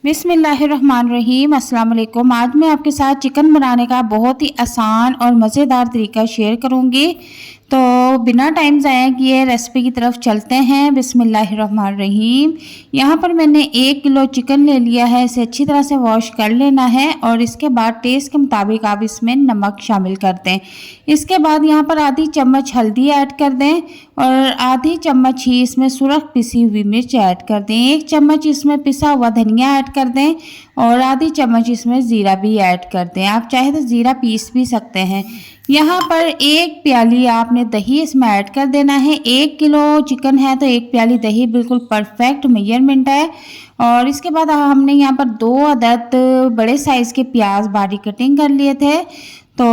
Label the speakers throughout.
Speaker 1: बिस्मिल्लाहिर्रहमानिर्रहीम। अस्सलाम वालेकुम। आज मैं आपके साथ चिकन बनाने का बहुत ही आसान और मज़ेदार तरीका शेयर करूंगी। तो बिना टाइम ज़ाया किए रेसिपी की तरफ चलते हैं। बिस्मिल्लाहिर्रहमानिर्रहीम। यहाँ पर मैंने 1 किलो चिकन ले लिया है। इसे अच्छी तरह से वॉश कर लेना है और इसके बाद टेस्ट के मुताबिक आप इसमें नमक शामिल कर दें। इसके बाद यहाँ पर आधी चम्मच हल्दी ऐड कर दें और आधी चम्मच ही इसमें सुरख पिसी हुई मिर्च ऐड कर दें। 1 चम्मच इसमें पिसा हुआ धनिया ऐड कर दें और आधी चम्मच इसमें ज़ीरा भी ऐड कर दें। आप चाहे तो ज़ीरा पीस भी सकते हैं। यहाँ पर 1 प्याली आपने दही इसमें ऐड कर देना है। 1 किलो चिकन है तो 1 प्याली दही बिल्कुल परफेक्ट मेजरमेंट है। और इसके बाद हमने यहाँ पर 2 अदद बड़े साइज़ के प्याज बारीक कटिंग कर लिए थे। तो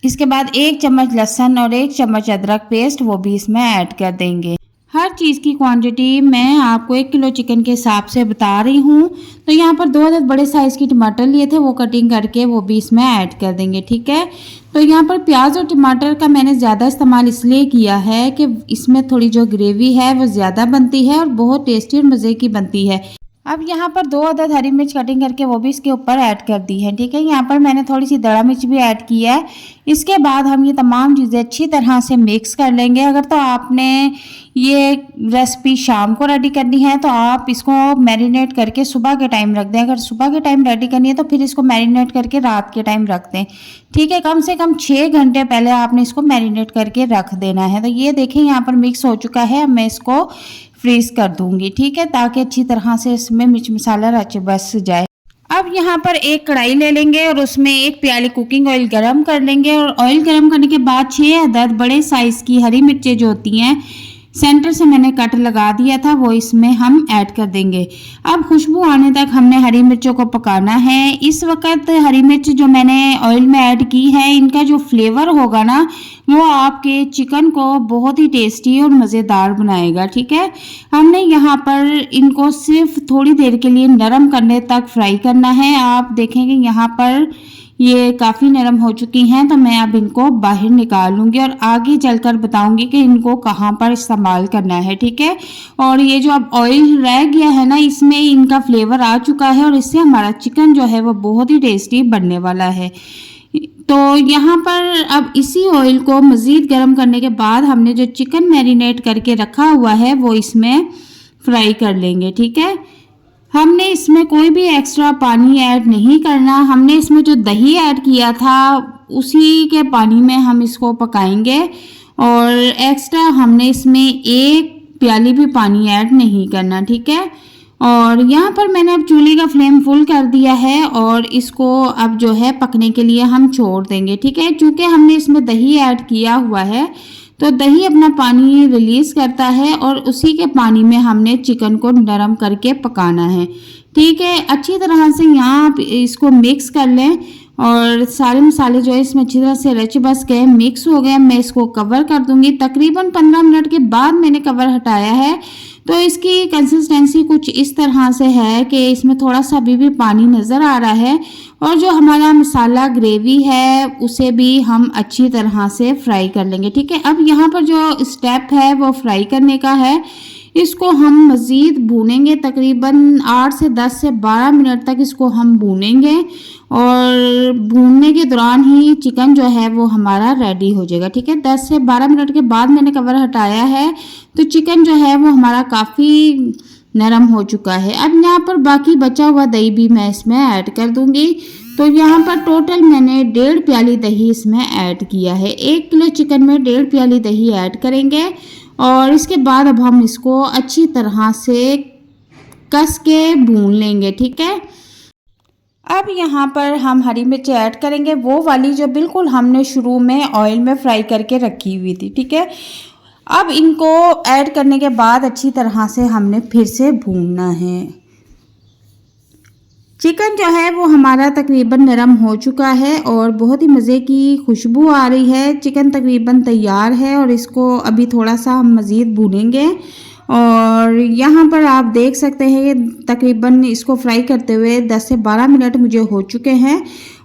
Speaker 1: इसके बाद 1 चम्मच लहसुन और 1 चम्मच अदरक पेस्ट वो भी इसमें ऐड कर देंगे। हर चीज़ की क्वांटिटी मैं आपको 1 किलो चिकन के हिसाब से बता रही हूँ। तो यहाँ पर 2 अदद बड़े साइज़ की टमाटर लिए थे, वो कटिंग करके वो भी इसमें ऐड कर देंगे। ठीक है। तो यहाँ पर प्याज और टमाटर का मैंने ज़्यादा इस्तेमाल इसलिए किया है कि इसमें थोड़ी जो ग्रेवी है वो ज़्यादा बनती है और बहुत टेस्टी और मज़े की बनती है। अब यहाँ पर 2 अदद हरी मिर्च कटिंग करके वो भी इसके ऊपर ऐड कर दी है। ठीक है। यहाँ पर मैंने थोड़ी सी दड़ा मिर्च भी ऐड की है। इसके बाद हम ये तमाम चीज़ें अच्छी तरह से मिक्स कर लेंगे। अगर तो आपने ये रेसिपी शाम को रेडी करनी है तो आप इसको मैरिनेट करके सुबह के टाइम रख दें। अगर सुबह के टाइम रेडी करनी है तो फिर इसको मैरिनेट करके रात के टाइम रख दें। ठीक है। कम से कम 6 घंटे पहले आपने इसको मैरिनेट करके रख देना है। तो ये देखें यहाँ पर मिक्स हो चुका है। अब मैं इसको फ्रीज कर दूंगी। ठीक है, ताकि अच्छी तरह से इसमें मिर्च मसाला रच बस जाए। अब यहाँ पर एक कढ़ाई ले लेंगे और उसमें 1 प्याली कुकिंग ऑयल गरम कर लेंगे और ऑयल गरम करने के बाद 6 अदद बड़े साइज़ की हरी मिर्चें जो होती हैं सेंटर से मैंने कट लगा दिया था वो इसमें हम ऐड कर देंगे। अब खुशबू आने तक हमने हरी मिर्चों को पकाना है। इस वक्त हरी मिर्च जो मैंने ऑयल में ऐड की है इनका जो फ्लेवर होगा ना वो आपके चिकन को बहुत ही टेस्टी और मज़ेदार बनाएगा। ठीक है। हमने यहाँ पर इनको सिर्फ थोड़ी देर के लिए नरम करने तक फ्राई करना है। आप देखेंगे यहाँ पर ये काफ़ी नरम हो चुकी हैं तो मैं अब इनको बाहर निकाल लूँगी और आगे चलकर बताऊँगी कि इनको कहाँ पर इस्तेमाल करना है। ठीक है। और ये जो अब ऑयल रह गया है ना इसमें इनका फ्लेवर आ चुका है और इससे हमारा चिकन जो है वो बहुत ही टेस्टी बनने वाला है। तो यहाँ पर अब इसी ऑयल को मज़ीद गर्म करने के बाद हमने जो चिकन मैरिनेट करके रखा हुआ है वो इसमें फ्राई कर लेंगे। ठीक है। हमने इसमें कोई भी एक्स्ट्रा पानी ऐड नहीं करना। हमने इसमें जो दही ऐड किया था उसी के पानी में हम इसको पकाएंगे और एक्स्ट्रा हमने इसमें 1 प्याली भी पानी ऐड नहीं करना। ठीक है। और यहाँ पर मैंने अब चूल्हे का फ्लेम फुल कर दिया है और इसको अब जो है पकने के लिए हम छोड़ देंगे। ठीक है। चूँकि हमने इसमें दही ऐड किया हुआ है तो दही अपना पानी रिलीज़ करता है और उसी के पानी में हमने चिकन को नरम करके पकाना है। ठीक है। अच्छी तरह से यहाँ आप इसको मिक्स कर लें और सारे मसाले जो है इसमें अच्छी तरह से रच बस गए, मिक्स हो गए। मैं इसको कवर कर दूंगी। तकरीबन 15 मिनट के बाद मैंने कवर हटाया है तो इसकी कंसिस्टेंसी कुछ इस तरह से है कि इसमें थोड़ा सा अभी भी पानी नज़र आ रहा है और जो हमारा मसाला ग्रेवी है उसे भी हम अच्छी तरह से फ्राई कर लेंगे। ठीक है। अब यहाँ पर जो स्टेप है वो फ्राई करने का है। इसको हम मज़ीद भूनेंगे, तकरीबन 8 से 10 से 12 मिनट तक इसको हम भूनेंगे और भूनने के दौरान ही चिकन जो है वो हमारा रेडी हो जाएगा। ठीक है। 10 से 12 मिनट के बाद मैंने कवर हटाया है तो चिकन जो है वो हमारा काफ़ी नरम हो चुका है। अब यहाँ पर बाकी बचा हुआ दही भी मैं इसमें ऐड कर दूंगी। तो यहाँ पर टोटल मैंने 1.5 प्याली दही इसमें ऐड किया है। 1 किलो चिकन में 1.5 प्याली दही ऐड करेंगे और इसके बाद अब हम इसको अच्छी तरह से कस के भून लेंगे। ठीक है। अब यहाँ पर हम हरी मिर्च ऐड करेंगे, वो वाली जो बिल्कुल हमने शुरू में ऑयल में फ्राई करके रखी हुई थी। ठीक है। अब इनको ऐड करने के बाद अच्छी तरह से हमने फिर से भूनना है। चिकन जो है वो हमारा तकरीबन नरम हो चुका है और बहुत ही मज़े की खुशबू आ रही है। चिकन तकरीबन तैयार है और इसको अभी थोड़ा सा हम मज़ीद भूनेंगे और यहाँ पर आप देख सकते हैं तकरीबन इसको फ्राई करते हुए 10 से 12 मिनट मुझे हो चुके हैं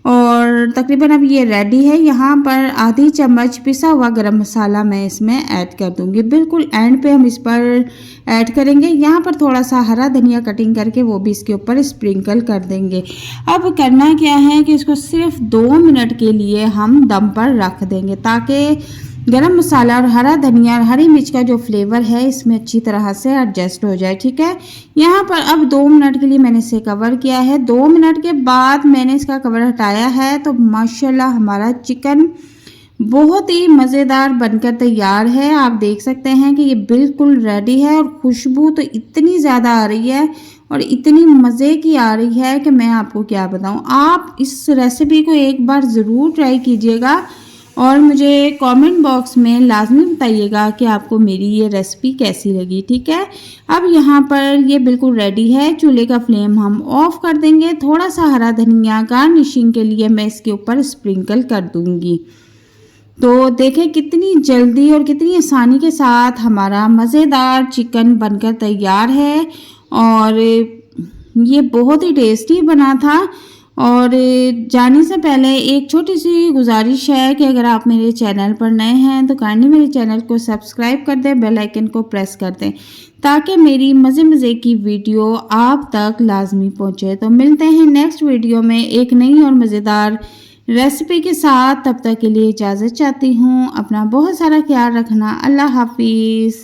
Speaker 1: और तकरीबन अब ये रेडी है। यहाँ पर आधी चम्मच पिसा हुआ गरम मसाला मैं इसमें ऐड कर दूंगी, बिल्कुल एंड पे हम इस पर ऐड करेंगे। यहाँ पर थोड़ा सा हरा धनिया कटिंग करके वो भी इसके ऊपर स्प्रिंकल कर देंगे। अब करना क्या है कि इसको सिर्फ 2 मिनट के लिए हम दम पर रख देंगे ताकि गरम मसाला और हरा धनिया और हरी मिर्च का जो फ्लेवर है इसमें अच्छी तरह से एडजस्ट हो जाए, ठीक है। यहाँ पर अब 2 मिनट के लिए मैंने इसे कवर किया है। 2 मिनट के बाद मैंने इसका कवर हटाया है तो माशाल्लाह हमारा चिकन बहुत ही मज़ेदार बनकर तैयार है। आप देख सकते हैं कि ये बिल्कुल रेडी है और खुशबू तो इतनी ज़्यादा आ रही है और इतनी मज़े की आ रही है कि मैं आपको क्या बताऊँ। आप इस रेसिपी को एक बार ज़रूर ट्राई कीजिएगा और मुझे कमेंट बॉक्स में लाजमी बताइएगा कि आपको मेरी ये रेसिपी कैसी लगी, ठीक है। अब यहाँ पर ये बिल्कुल रेडी है। चूल्हे का फ्लेम हम ऑफ कर देंगे। थोड़ा सा हरा धनिया गार्निशिंग के लिए मैं इसके ऊपर स्प्रिंकल कर दूँगी। तो देखें कितनी जल्दी और कितनी आसानी के साथ हमारा मज़ेदार चिकन बनकर तैयार है और ये बहुत ही टेस्टी बना था। और जाने से पहले एक छोटी सी गुजारिश है कि अगर आप मेरे चैनल पर नए हैं तो काइंडली मेरे चैनल को सब्सक्राइब कर दें, बेल आइकन को प्रेस कर दें ताकि मेरी मज़े की वीडियो आप तक लाजमी पहुंचे। तो मिलते हैं नेक्स्ट वीडियो में एक नई और मज़ेदार रेसिपी के साथ। तब तक के लिए इजाज़त चाहती हूँ। अपना बहुत सारा ख्याल रखना। अल्लाह हाफिज़।